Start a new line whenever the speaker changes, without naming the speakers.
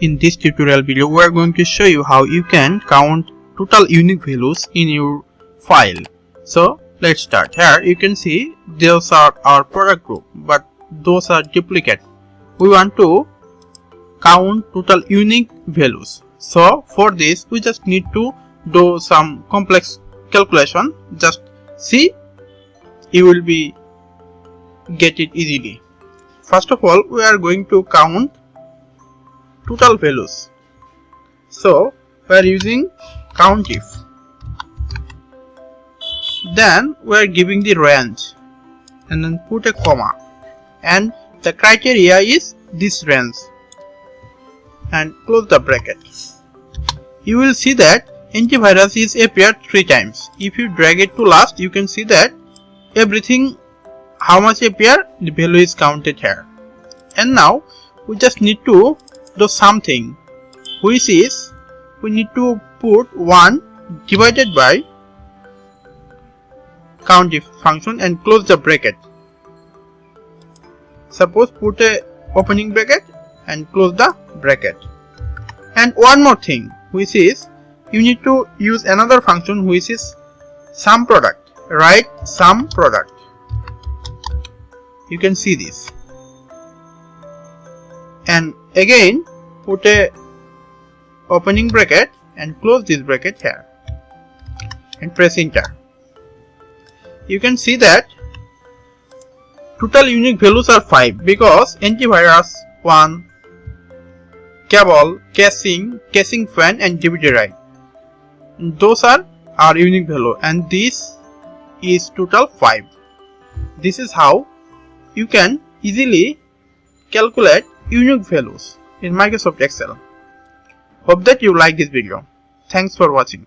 In this tutorial video, we are going to show you how you can count total unique values in your file. So let's start. Here you can see those are our product group, but those are duplicate. We want to count total unique values. So for this, we just need to do some complex calculation. Just see, you will get it easily. First of all, we are going to count total values. So we are using COUNTIF. Then we are giving the range and then put a comma, and the criteria is this range, and close the bracket. You will see that antivirus is appeared 3 times. If you drag it to last, you can see that everything how much appear, the value is counted here. And now we just need to do something, which is we need to put 1 divided by COUNTIF function and close the bracket. Suppose put a opening bracket and close the bracket. And one more thing, which is you need to use another function, which is sum product. Write sum product. You can see this. And again put a opening bracket and close this bracket here and press enter. You can see that total unique values are 5 because antivirus 1, cable, casing fan and DVD write. Those are our unique value, and this is total 5. This is how you can easily calculate unique values in Microsoft Excel. Hope that you like this video. Thanks for watching.